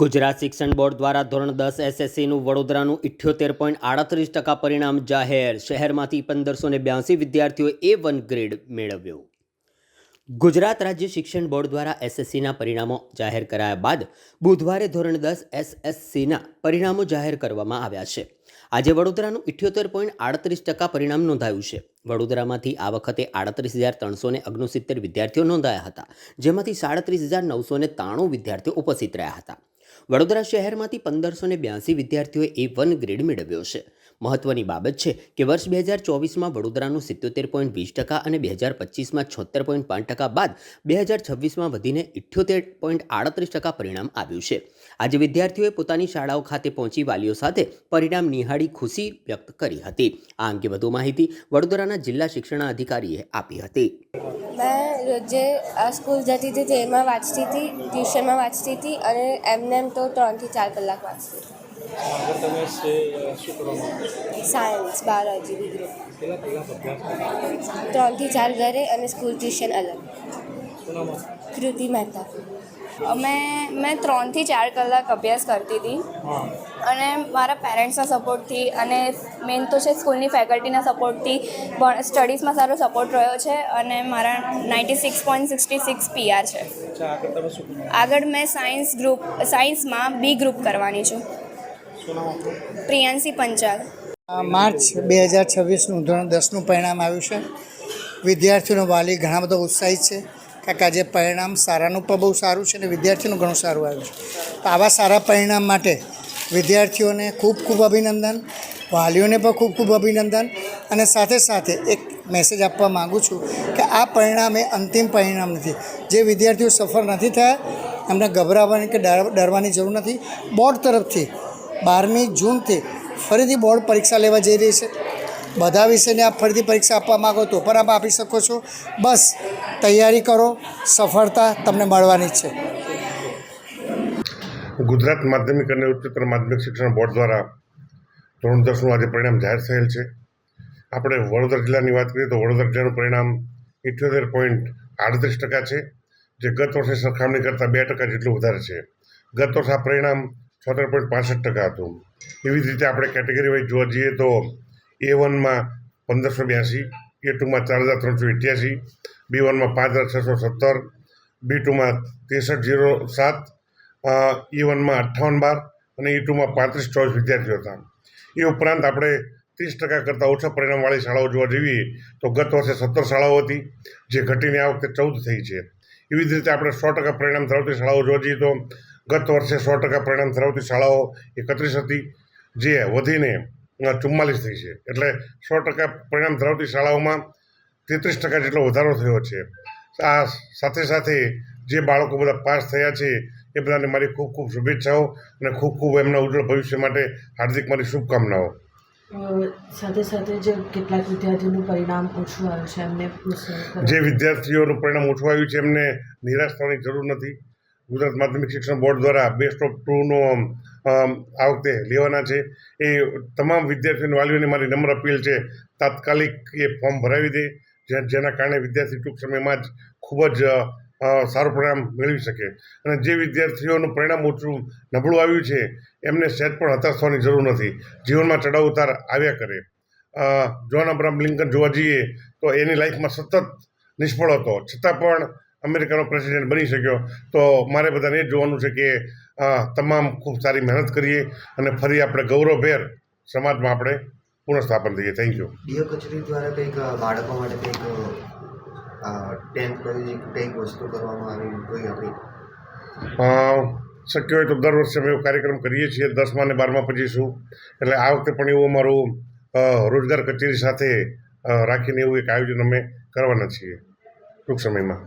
ગુજરાત શિક્ષણ બોર્ડ દ્વારા ધોરણ 10 એસએસસીનું વડોદરાનું 78.38% પરિણામ જાહેર. શહેરમાંથી 1582 વિદ્યાર્થીઓએ A1 ગ્રેડ મેળવ્યો. ગુજરાત રાજ્ય શિક્ષણ બોર્ડ દ્વારા એસએસસીના પરિણામો જાહેર કરાયા બાદ બુધવારે ધોરણ 10 એસએસસીના પરિણામો જાહેર કરવામાં આવ્યા છે. આજે વડોદરાનું 78.38% પરિણામ નોંધાયું છે. વડોદરામાંથી આ વખતે 38,369 વિદ્યાર્થીઓ નોંધાયા હતા, જેમાંથી 37,993 વિદ્યાર્થીઓ ઉપસ્થિત રહ્યા હતા. વડોદરા શહેરમાંથી 1582 વિદ્યાર્થીઓએ A1 ગ્રેડ મેળવ્યો છે. મહત્વની બાબત છે કે વર્ષ 2024માં વડોદરાનું 77.20% અને 2025માં 76.5% બાદ 2026માં વધીને 78.38% પરિણામ આવ્યું છે. આજે વિદ્યાર્થીઓએ પોતાની શાળાઓ ખાતે પહોંચી વાલીઓ સાથે પરિણામ નિહાળી ખુશી વ્યક્ત કરી હતી. આ અંગે વધુ માહિતી વડોદરાના જિલ્લા શિક્ષણાધિકારીએ આપી હતી. मैं रोजे स्कूल जती थी तेमां वाँचती थी, ट्यूशનમાં वाँचती थी અને એમ તો 3 થી 4 કલાક વાંચતી હતી. સાયન્સ, બાયોલોજી, વિજ્ઞાન. 3 થી 4 ઘરે અને સ્કૂલ ટ્યુશન અલગ. કૃતિ મહેતા. મેં 3 થી 4 કલાક અભ્યાસ કરતી હતી અને મારા પેરેન્ટ્સના સપોર્ટથી અને મેઇન તો છે સ્કૂલની ફેકલ્ટીના સપોર્ટથી સ્ટડીઝમાં સારો સપોર્ટ રહ્યો છે અને મારા 96.66 PR છે. આગળ મેં સાયન્સમાં B ગ્રુપ કરવાની છું. પ્રિયાંશી પંચાલ. માર્ચ 2026નું ધોરણ 10નું પરિણામ આવ્યું છે. વિદ્યાર્થીઓનો વાલી ઘણા બધા ઉત્સાહિત છે. કાકા જે પરિણામ સારાનું પણ બહુ સારું છે અને વિદ્યાર્થીઓનું ઘણું સારું આવ્યું છે. તો આવા સારા પરિણામ માટે વિદ્યાર્થીઓને ખૂબ ખૂબ અભિનંદન, વાલીઓને પણ ખૂબ ખૂબ અભિનંદન. અને સાથે સાથે એક મેસેજ આપવા માગું છું કે આ પરિણામ એ અંતિમ પરિણામ નથી. જે વિદ્યાર્થીઓ સફળ નથી થયા એમને ગભરાવાની કે ડરવાની જરૂર નથી. બોર્ડ તરફથી 12મી જૂનથી ફરીથી બોર્ડ પરીક્ષા લેવા જઈ રહી છે. બધા વિષયની આપ ફરીથી પરીક્ષા આપવા માગો તો પણ આપ આપી શકો છો. બસ તૈયારી કરો, સફળતા તમને મળવાની જ છે. ગુજરાત માધ્યમિક અને ઉચ્ચતર માધ્યમિક શિક્ષણ બોર્ડ દ્વારા ધોરણ 10નું આજે પરિણામ જાહેર થયેલ છે. આપણે વડોદરા જિલ્લાની વાત કરીએ તો વડોદરા જિલ્લાનું પરિણામ 78.38% છે, જે ગત વર્ષની સરખામણી કરતાં 2% જેટલું વધારે છે. ગત વર્ષે આ પરિણામ 76.65% હતું. એવી જ રીતે આપણે કેટેગરી વાઇઝ જોવા જઈએ તો A1માં 1582, A2માં 4,388, B1માં 5,617, B2માં 6307, E1માં 5812 અને E2માં 3524 વિદ્યાર્થીઓ હતા. એ ઉપરાંત આપણે 30% કરતાં ઓછા પરિણામવાળી શાળાઓ જોવા જઈએ તો ગત વર્ષે 17 શાળાઓ હતી, જે ઘટીને આ વખતે 14 થઈ છે. એવી જ રીતે આપણે 100% પરિણામ ધરાવતી શાળાઓ જોવા જઈએ તો ગત વર્ષે 100% પરિણામ ધરાવતી શાળાઓ 31 હતી, જે વધીને 44 થઈ છે. એટલે 100% પરિણામ ધરાવતી શાળાઓમાં 33% જેટલો વધારો થયો છે. આ સાથે સાથે જે બાળકો બધા પાસ થયા છે એ બધાને મારી ખૂબ ખૂબ શુભેચ્છાઓ અને ખૂબ ખૂબ એમના ઉજ્જવળ ભવિષ્ય માટે હાર્દિક મારી શુભકામનાઓ. સાથે સાથે જે કેટલાક વિદ્યાર્થીઓનું પરિણામ ઓછું આવ્યું છે એમને જે વિદ્યાર્થીઓનું પરિણામ ઓછું આવ્યું છે એમને નિરાશ થવાની જરૂર નથી. ગુજરાત માધ્યમિક શિક્ષણ બોર્ડ દ્વારા બેસ્ટ ઓફ 2નો આ વખતે લેવાના છે. એ તમામ વિદ્યાર્થીઓની વાલીઓને મારી નમ્ર અપીલ છે, તાત્કાલિક એ ફોર્મ ભરાવી દે, જેના કારણે વિદ્યાર્થી ટૂંક સમયમાં જ ખૂબ જ સારું પરિણામ મેળવી શકે. અને જે વિદ્યાર્થીઓનું પરિણામ ઓછું નબળું આવ્યું છે એમને સહેજ પણ હતાશ થવાની જરૂર નથી. જીવનમાં ચડાવ ઉતાર આવ્યા કરે. જ્હોન અબ્રાહમ લિંકન જોવા જઈએ તો એની લાઈફમાં સતત નિષ્ફળ હતો, છતાં પણ અમેરિકાનો પ્રેસિડેન્ટ બની શક્યો. તો મારે બધાને એ જ જોવાનું છે કે તમામ ખૂબ સારી મહેનત કરીએ અને ફરી આપણે ગૌરવભેર સમાજમાં આપણે પુનઃસ્થાપન થઈએ. Thank you. ડીઓ કચેરી દ્વારા કંઈક બાળકો માટે કંઈક 10th પછી કંઈક વસ્તુ કરવામાં આવી કોઈ આપણી શક્ય હોય તો દર વર્ષે અમે એવો કાર્યક્રમ કરીએ છીએ. 10મા અને 12મા પછી શું, એટલે આ વખતે પણ એવું અમારું રોજગાર કચેરી સાથે રાખીને એવું એક આયોજન અમે કરવાના છીએ ટૂંક સમયમાં.